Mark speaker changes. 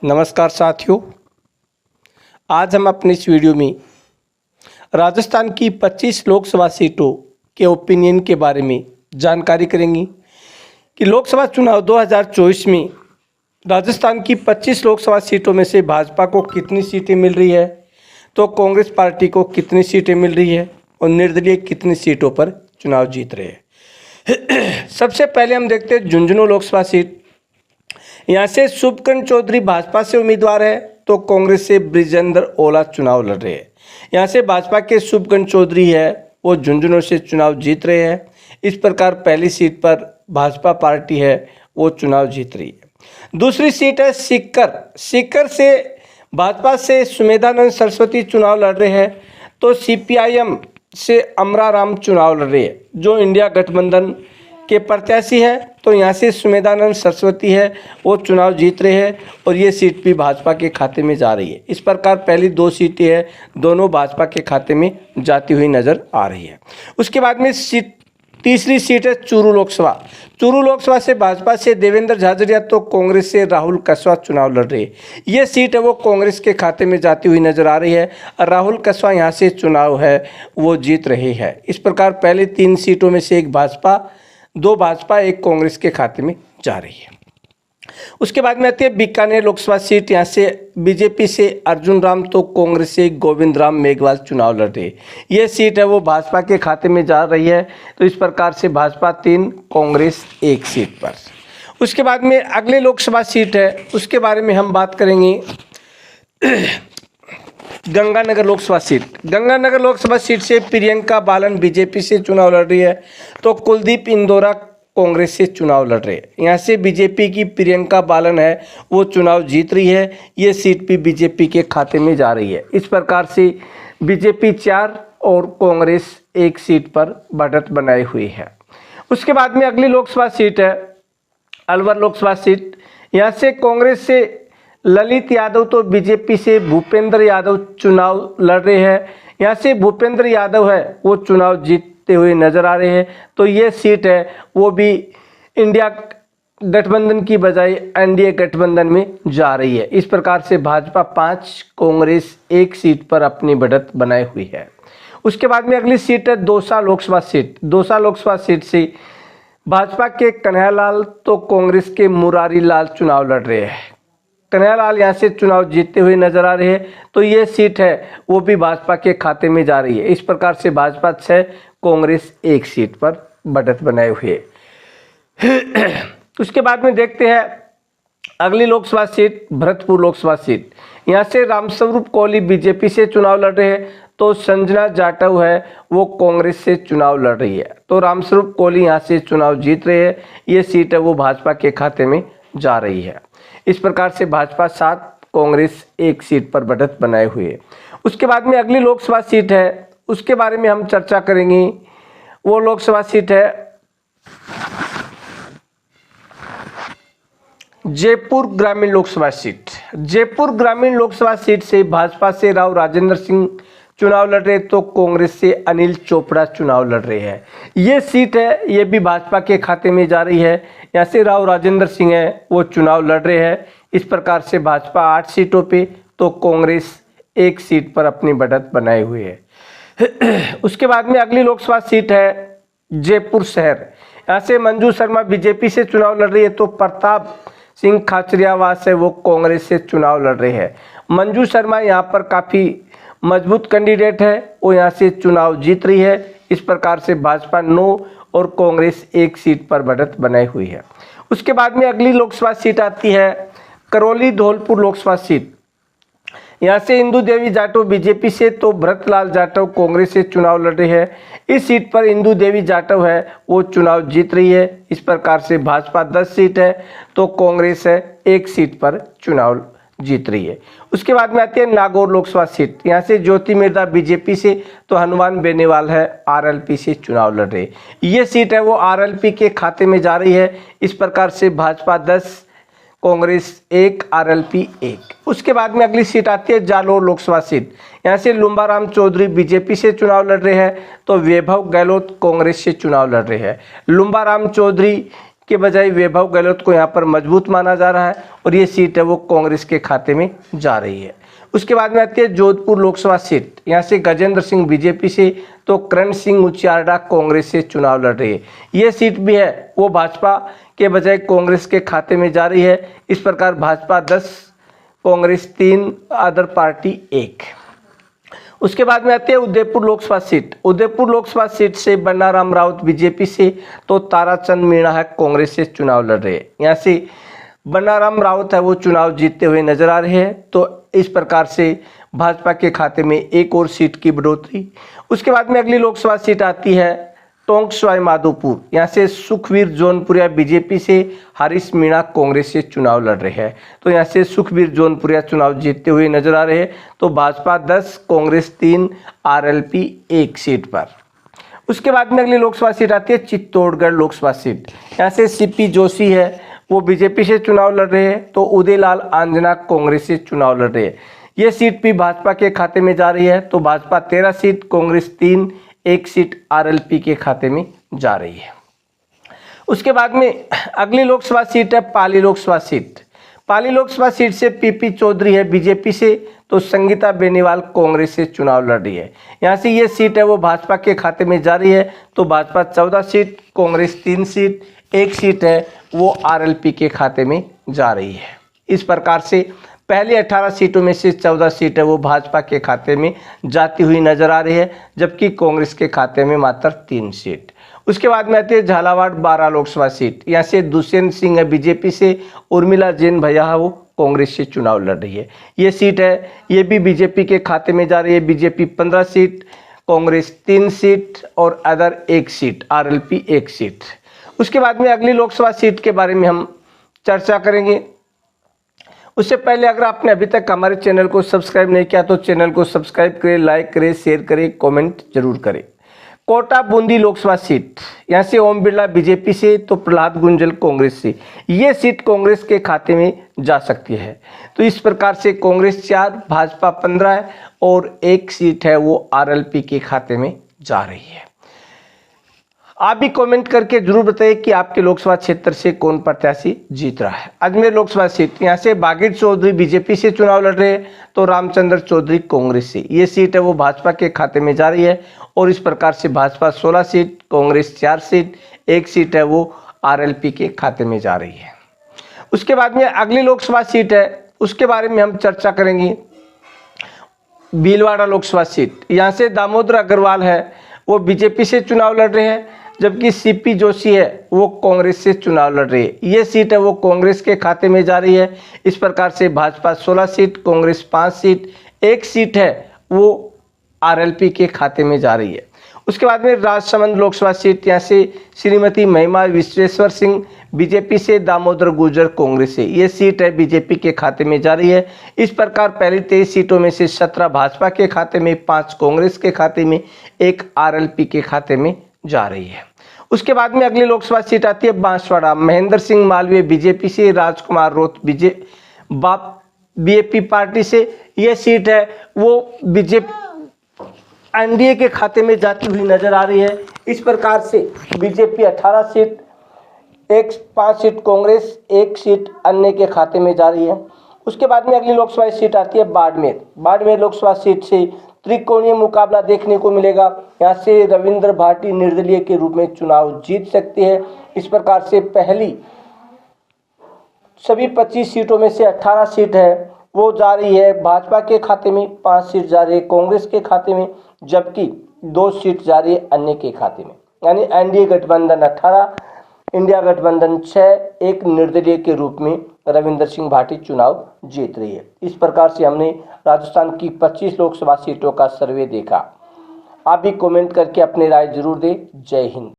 Speaker 1: नमस्कार साथियों, आज हम अपने इस वीडियो में राजस्थान की 25 लोकसभा सीटों के ओपिनियन के बारे में जानकारी करेंगे कि लोकसभा चुनाव 2024 में राजस्थान की 25 लोकसभा सीटों में से भाजपा को कितनी सीटें मिल रही है, तो कांग्रेस पार्टी को कितनी सीटें मिल रही है और निर्दलीय कितनी सीटों पर चुनाव जीत रहे हैं। सबसे पहले हम देखते हैं झुंझुनू लोकसभा सीट। यहाँ से शुभकरण चौधरी भाजपा से उम्मीदवार है, तो कांग्रेस से ब्रिजेंद्र ओला चुनाव लड़ रहे हैं। यहाँ से भाजपा के शुभकरण चौधरी है वो झुंझुनू से चुनाव जीत रहे हैं। इस प्रकार पहली सीट पर भाजपा पार्टी है वो चुनाव जीत रही है। दूसरी सीट है सीकर से भाजपा से सुमेधानंद सरस्वती चुनाव लड़ रहे हैं, तो सीपीआईएम से अमरा राम चुनाव लड़ रहे हैं जो इंडिया गठबंधन के प्रत्याशी है। तो यहाँ से सुमेधानंद सरस्वती है वो चुनाव जीत रहे हैं और ये सीट भी भाजपा के खाते में जा रही है। इस प्रकार पहली दो सीटें हैं दोनों भाजपा के खाते में जाती हुई नजर आ रही है। उसके बाद में तीसरी सीट है चूरू लोकसभा से भाजपा से देवेंद्र झाझड़िया तो कांग्रेस से राहुल कस्वां चुनाव लड़ रहे हैं। ये सीट है वो कांग्रेस के खाते में जाती हुई नजर आ रही है और राहुल कस्वां यहाँ से चुनाव है वो जीत रहे हैं। इस प्रकार पहले तीन सीटों में से दो भाजपा एक कांग्रेस के खाते में जा रही है। उसके बाद में आती है बीकानेर लोकसभा सीट। यहाँ से बीजेपी से अर्जुन राम तो कांग्रेस से गोविंद राम मेघवाल चुनाव लड़ रहे। ये सीट है वो भाजपा के खाते में जा रही है। तो इस प्रकार से भाजपा 3 कांग्रेस 1 सीट पर। उसके बाद में अगले लोकसभा सीट है उसके बारे में हम बात करेंगे। गंगानगर लोकसभा सीट से प्रियंका बालन बीजेपी से चुनाव लड़ रही है, तो कुलदीप इंदौरा कांग्रेस से चुनाव लड़ रहे हैं। यहाँ से बीजेपी की प्रियंका बालन है वो चुनाव जीत रही है। ये सीट भी बीजेपी के खाते में जा रही है। इस प्रकार से बीजेपी 4 और कांग्रेस 1 सीट पर बढ़त बनाई हुई है। उसके बाद में अगली लोकसभा सीट है अलवर लोकसभा सीट। यहाँ से कांग्रेस से ललित यादव तो बीजेपी से भूपेंद्र यादव चुनाव लड़ रहे हैं। यहाँ से भूपेंद्र यादव है वो चुनाव जीतते हुए नजर आ रहे हैं। तो ये सीट है वो भी इंडिया गठबंधन की बजाय एनडीए गठबंधन में जा रही है। इस प्रकार से भाजपा 5 कांग्रेस 1 सीट पर अपनी बढ़त बनाई हुई है। उसके बाद में अगली सीट है दौसा लोकसभा सीट से भाजपा के कन्हैयालाल तो कांग्रेस के मुरारी लाल चुनाव लड़ रहे हैं। कन्हैयालाल यहाँ से चुनाव जीतते हुए नजर आ रहे हैं। तो ये सीट है वो भी भाजपा के खाते में जा रही है। इस प्रकार से भाजपा 6 कांग्रेस 1 सीट पर बढ़त बनाए हुए। उसके बाद में देखते हैं अगली लोकसभा सीट भरतपुर लोकसभा सीट। यहाँ से रामस्वरूप कोहली बीजेपी से चुनाव लड़ रहे हैं, तो संजना जाटव है वो कांग्रेस से चुनाव लड़ रही है। तो रामस्वरूप कोहली यहाँ से चुनाव जीत रहे हैं। ये सीट है वो भाजपा के खाते में जा रही है। इस प्रकार से भाजपा 7 कांग्रेस 1 सीट पर बढ़त बनाए हुए। उसके बाद में अगली लोकसभा सीट है उसके बारे में हम चर्चा करेंगे। वो लोकसभा सीट है जयपुर ग्रामीण लोकसभा सीट से भाजपा से राव राजेंद्र सिंह चुनाव लड़ रहे, तो कांग्रेस से अनिल चोपड़ा चुनाव लड़ रहे हैं। ये सीट है ये भी भाजपा के खाते में जा रही है। यहाँ से राव राजेंद्र सिंह है वो चुनाव लड़ रहे हैं। इस प्रकार से भाजपा 8 सीटों पे तो कांग्रेस 1 सीट पर अपनी बढ़त बनाए हुए है। उसके बाद में अगली लोकसभा सीट है जयपुर शहर। यहाँ से मंजू शर्मा बीजेपी से चुनाव लड़ रही है, तो प्रताप सिंह खाचरियावास है वो कांग्रेस से चुनाव लड़ रहे हैं। मंजू शर्मा यहाँ पर काफ़ी मजबूत कैंडिडेट है वो यहाँ से चुनाव जीत रही है। इस प्रकार से भाजपा 9 और कांग्रेस 1 सीट पर बढ़त बनाई हुई है। उसके बाद में अगली लोकसभा सीट आती है करौली धौलपुर लोकसभा सीट। यहाँ से इंदू देवी जाटव बीजेपी से तो भरतलाल जाटव कांग्रेस से चुनाव लड़ रहे हैं। इस सीट पर इंदू देवी जाटव है वो चुनाव जीत रही है। इस प्रकार से भाजपा 10 सीट है तो कांग्रेस है 1 सीट पर चुनाव जीत रही है। उसके बाद में आती है नागौर लोकसभा सीट। यहाँ से ज्योति मिर्धा बीजेपी से तो हनुमान बेनीवाल है आरएलपी से चुनाव लड़ रहे। ये सीट है वो आरएलपी के खाते में जा रही है। इस प्रकार से भाजपा 10 कांग्रेस 1 आरएलपी 1। उसके बाद में अगली सीट आती है जालोर लोकसभा सीट। यहाँ से लुम्बाराम चौधरी बीजेपी से चुनाव लड़ रहे हैं, तो वैभव गहलोत कांग्रेस से चुनाव लड़ रहे हैं। लुम्बाराम चौधरी के बजाय वैभव गहलोत को यहाँ पर मजबूत माना जा रहा है और ये सीट है वो कांग्रेस के खाते में जा रही है। उसके बाद में आती है जोधपुर लोकसभा सीट। यहाँ से गजेंद्र सिंह बीजेपी से तो करण सिंह उचियार्डा कांग्रेस से चुनाव लड़ रही है। ये सीट भी है वो भाजपा के बजाय कांग्रेस के खाते में जा रही है। इस प्रकार भाजपा 10, कांग्रेस 3, अदर पार्टी 1। उसके बाद में आती है उदयपुर लोकसभा सीट। उदयपुर लोकसभा सीट से बन्नाराम राउत बीजेपी से तो ताराचंद मीणा है कांग्रेस से चुनाव लड़ रहे हैं। यहाँ से बन्नाराम राउत है वो चुनाव जीतते हुए नजर आ रहे हैं। तो इस प्रकार से भाजपा के खाते में एक और सीट की बढ़ोतरी। उसके बाद में अगली लोकसभा सीट आती है टोंक सवाई माधोपुर। यहाँ से सुखवीर जौनपुरिया बीजेपी से, हरीश मीणा कांग्रेस से चुनाव लड़ रहे हैं। तो यहाँ से सुखवीर जौनपुरिया चुनाव जीतते हुए नजर आ रहे हैं। तो भाजपा 10, कांग्रेस 3, आरएलपी 1 सीट पर। उसके बाद में अगली लोकसभा सीट आती है चित्तौड़गढ़ लोकसभा सीट। यहाँ से सीपी जोशी है वो बीजेपी से चुनाव लड़ रहे हैं। तो उदयलाल आंजना कांग्रेस से चुनाव लड़ रहे हैं। ये सीट भी भाजपा के खाते में जा रही है। तो Bhajpa 13 seat, Congress 3, 1 seat RLP के खाते में जा रही है। उसके बाद में अगली लोकसभा सीट है पाली लोकसभा सीट। पाली लोकसभा सीट से पीपी चौधरी है बीजेपी से, तो संगीता बेनीवाल कांग्रेस से चुनाव लड़ रही है। यहाँ से ये सीट है वो भाजपा के खाते में जा रही है। तो Bhajpa 14 seat, Congress 3 seat, 1 seat है वो आरएलपी के खाते में जा रही है। इस प्रकार से पहली 18 सीटों में से 14 सीट है वो भाजपा के खाते में जाती हुई नजर आ रही है, जबकि कांग्रेस के खाते में मात्र 3 सीट। उसके बाद में आती है झालावाड़ 12 लोकसभा सीट। यहाँ से दुष्यंत सिंह है बीजेपी से, उर्मिला जैन भैया है वो कांग्रेस से चुनाव लड़ रही है। ये सीट है ये भी बीजेपी के खाते में जा रही है। बीजेपी 15 सीट, कांग्रेस 3 सीट और अदर 1 सीट, आरएलपी 1 सीट। उसके बाद में अगली लोकसभा सीट के बारे में हम चर्चा करेंगे। उससे पहले अगर आपने अभी तक हमारे चैनल को सब्सक्राइब नहीं किया तो चैनल को सब्सक्राइब करें, लाइक करें, शेयर करें, कमेंट जरूर करें। कोटा बूंदी लोकसभा सीट। यहाँ से ओम बिरला बीजेपी से तो प्रहलाद गुंजल कांग्रेस से। ये सीट कांग्रेस के खाते में जा सकती है। तो इस प्रकार से कांग्रेस 4, भाजपा 15 है और 1 सीट है वो आरएलपी के खाते में जा रही है। आप भी कमेंट करके जरूर बताइए कि आपके लोकसभा क्षेत्र से कौन प्रत्याशी जीत रहा है। अजमेर लोकसभा सीट। यहाँ से बागिर चौधरी बीजेपी से चुनाव लड़ रहे हैं तो रामचंद्र चौधरी कांग्रेस से। ये सीट है वो भाजपा के खाते में जा रही है और इस प्रकार से Bhajpa 16 seat, Congress 4 seat, 1 seat है वो आरएलपी के खाते में जा रही है। उसके बाद में अगली लोकसभा सीट है उसके बारे में हम चर्चा करेंगे। भीलवाड़ा लोकसभा सीट। यहाँ से दामोदर अग्रवाल है वो बीजेपी से चुनाव लड़ रहे हैं, जबकि सीपी जोशी है वो कांग्रेस से चुनाव लड़ रही है। ये सीट है वो कांग्रेस के खाते में जा रही है। इस प्रकार से Bhajpa 16 seat, Congress 5 seat, 1 seat है वो आरएलपी के खाते में जा रही है। उसके बाद में राजसमंद लोकसभा सीट। यहाँ से श्रीमती महिमा विश्वेश्वर सिंह बीजेपी से, दामोदर गुर्जर कांग्रेस से। ये सीट है बीजेपी के खाते में जा रही है। इस प्रकार पहली 23 सीटों में से 17 भाजपा के खाते में, 5 कांग्रेस के खाते में, 1 आरएलपी के खाते में जा रही है। उसके बाद में अगली लोकसभा सीट आती है बांसवाड़ा। महेंद्र सिंह मालवीय बीजेपी से, राजकुमार रोत बीएपी पार्टी से। यह सीट है वो बीजेपी एनडीए के खाते में जाती हुई नजर आ रही है। इस प्रकार से BJP 18 seat, 5 seat Congress, 1 seat अन्य के खाते में जा रही है। उसके बाद में अगली लोकसभा सीट आती है बाड़मेर। बाड़मेर लोकसभा सीट से त्रिकोणीय मुकाबला देखने को मिलेगा। यहाँ से रविंद्र भाटी निर्दलीय के रूप में चुनाव जीत सकते हैं। इस प्रकार से पहली सभी 25 सीटों में से 18 सीट है वो जा रही है भाजपा के खाते में, 5 सीट जा रही है कांग्रेस के खाते में, जबकि 2 सीट जा रही है अन्य के खाते में। यानी एनडीए गठबंधन 18, इंडिया गठबंधन 6, 1 निर्दलीय के रूप में रविंद्र सिंह भाटी चुनाव जीत रही है। इस प्रकार से हमने राजस्थान की 25 लोकसभा सीटों का सर्वे देखा। आप भी कमेंट करके अपनी राय जरूर दें। जय हिंद।